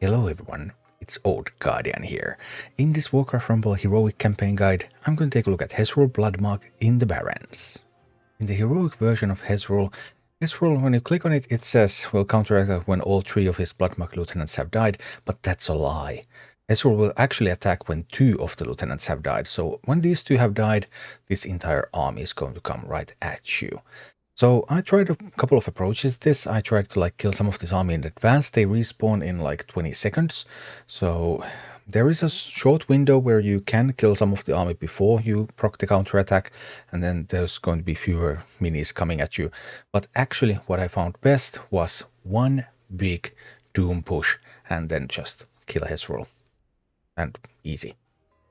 Hello everyone, it's Old Guardian here. In this Warcraft Rumble HEROIC campaign guide, I'm going to take a look at Hezrul Bloodmark in the Barrens. In the heroic version of Hezrul, when you click on it, it says will counterattack when all 3 of his Bloodmark lieutenants have died, but that's a lie. Hezrul will actually attack when 2 of the lieutenants have died, so when these 2 have died, this entire army is going to come right at you. So I tried a couple of approaches to this. I tried to kill some of this army in advance. They respawn in 20 seconds. So there is a short window where you can kill some of the army before you proc the counterattack, and then there's going to be fewer minis coming at you. But actually what I found best was one big doom push and then just kill Hezrul. And easy.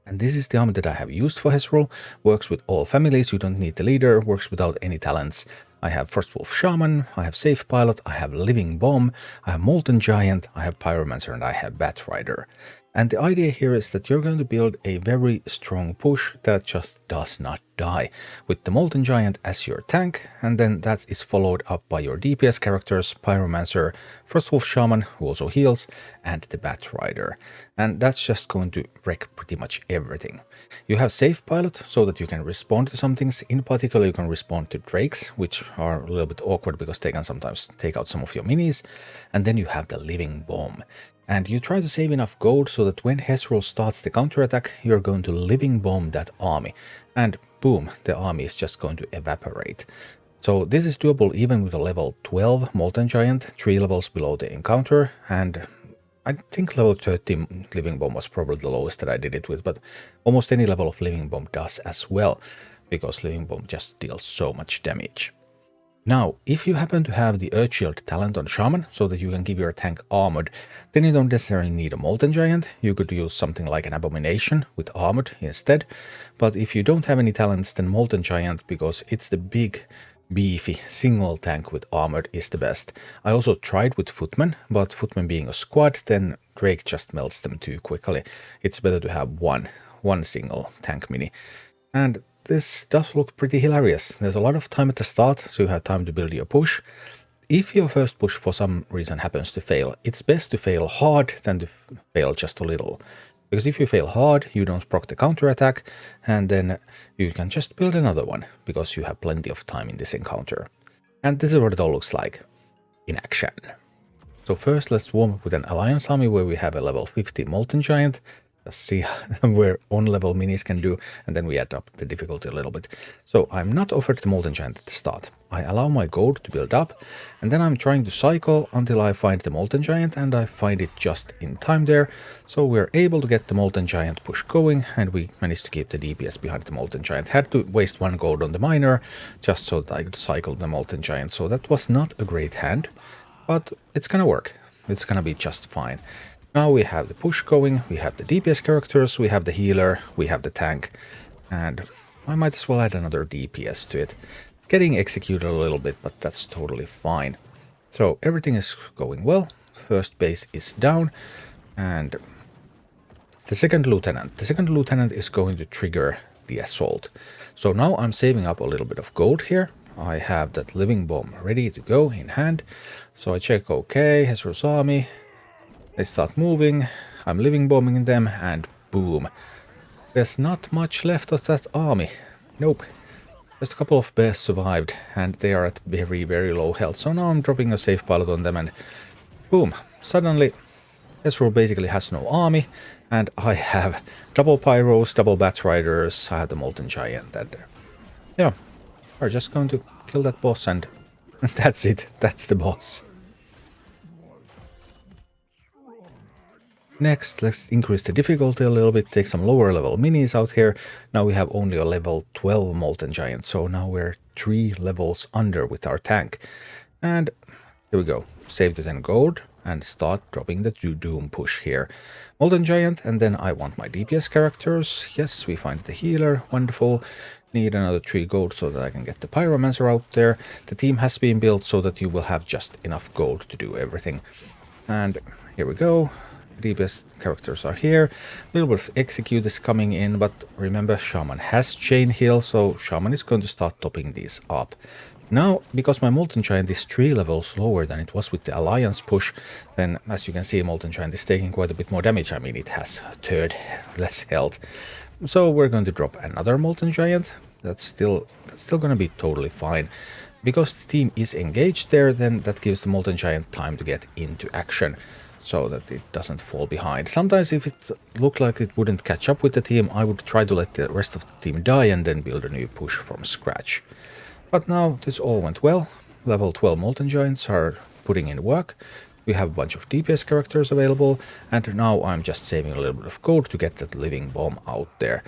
And this is the army that I have used for Hezrul. Works with all families, you don't need the leader, works without any talents. I have Frostwolf Shaman, I have Safe Pilot, I have Living Bomb, I have Molten Giant, I have Pyromancer, and I have Batrider. And the idea here is that you're going to build a very strong push that just does not die, with the Molten Giant as your tank, and then that is followed up by your DPS characters, Pyromancer, Frostwolf Shaman, who also heals, and the Batrider. And that's just going to wreck pretty much everything. You have Safe Pilot, so that you can respond to some things. In particular, you can respond to Drakes, which are a little bit awkward because they can sometimes take out some of your minis. And then you have the Living Bomb. And you try to save enough gold so that when Hezrul starts the counterattack, you're going to Living Bomb that army. And boom, the army is just going to evaporate. So this is doable even with a level 12 Molten Giant, 3 levels below the encounter. And I think level 30 Living Bomb was probably the lowest that I did it with, but almost any level of Living Bomb does as well, because Living Bomb just deals so much damage. Now, if you happen to have the Earth Shield talent on Shaman, so that you can give your tank armored, then you don't necessarily need a Molten Giant. You could use something like an Abomination with armored instead. But if you don't have any talents, then Molten Giant, because it's the big, beefy single tank with armored, is the best. I also tried with Footmen, but Footmen being a squad, then Drake just melts them too quickly. It's better to have one single tank mini. And this does look pretty hilarious. There's a lot of time at the start, so you have time to build your push. If your first push for some reason happens to fail, it's best to fail hard than to fail just a little. Because if you fail hard, you don't proc the counterattack, and then you can just build another one, because you have plenty of time in this encounter. And this is what it all looks like in action. So first let's warm up with an Alliance army where we have a level 50 Molten Giant. Let's see where on-level minis can do, and then we add up the difficulty a little bit. So I'm not offered the Molten Giant at the start. I allow my gold to build up, and then I'm trying to cycle until I find the Molten Giant, and I find it just in time there. So we're able to get the Molten Giant push going, and we managed to keep the DPS behind the Molten Giant. Had to waste 1 gold on the miner, just so that I could cycle the Molten Giant. So that was not a great hand, but it's gonna work. It's gonna be just fine. Now we have the push going, we have the DPS characters, we have the healer, we have the tank, and I might as well add another DPS to it. Getting executed a little bit, but that's totally fine. So everything is going well, first base is down, and the second lieutenant is going to trigger the assault. So now I'm saving up a little bit of gold here. I have that Living Bomb ready to go in hand. So I check, okay, Hezrul's army. They start moving, I'm Living Bombing them, and boom. There's not much left of that army. Nope. Just a couple of bears survived, and they are at very, very low health. So now I'm dropping a Safe Pilot on them, and boom. Suddenly, Hezrul basically has no army, and I have double Pyros, double Batriders, I have the Molten Giant, and yeah, we're just going to kill that boss, and that's it. That's the boss. Next, let's increase the difficulty a little bit, take some lower level minis out here. Now we have only a level 12 Molten Giant, so now we're 3 levels under with our tank. And here we go, save the 10 gold and start dropping the Doom push here. Molten Giant, and then I want my DPS characters. Yes, we find the healer, wonderful. Need another 3 gold so that I can get the Pyromancer out there. The team has been built so that you will have just enough gold to do everything. And here we go. DPS characters are here. A little bit of execute is coming in, but remember Shaman has chain heal, so Shaman is going to start topping these up. Now, because my Molten Giant is 3 levels lower than it was with the Alliance push, then as you can see, Molten Giant is taking quite a bit more damage. I mean, it has a third less health. So we're going to drop another Molten Giant. That's still going to be totally fine. Because the team is engaged there, then that gives the Molten Giant time to get into action, so that it doesn't fall behind. Sometimes if it looked like it wouldn't catch up with the team, I would try to let the rest of the team die and then build a new push from scratch. But now this all went well. Level 12 Molten Giants are putting in work. We have a bunch of DPS characters available, and now I'm just saving a little bit of gold to get that Living Bomb out there.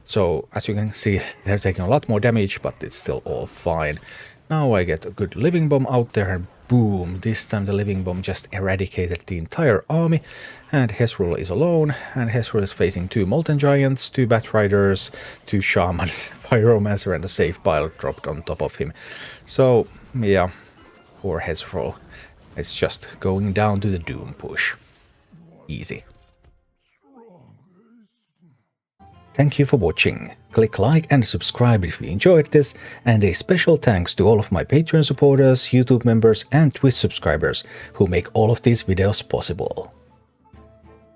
So as you can see, they're taking a lot more damage, but it's still all fine. Now I get a good Living Bomb out there, and boom, this time the Living Bomb just eradicated the entire army, and Hezrul is alone, and Hezrul is facing 2 Molten Giants, 2 Bat Riders, 2 Shamans, Pyromancer, and a safe pile dropped on top of him. So, yeah, poor Hezrul. It's just going down to the Doom push. Easy. Thank you for watching. Click like and subscribe if you enjoyed this, and a special thanks to all of my Patreon supporters, YouTube members and Twitch subscribers who make all of these videos possible.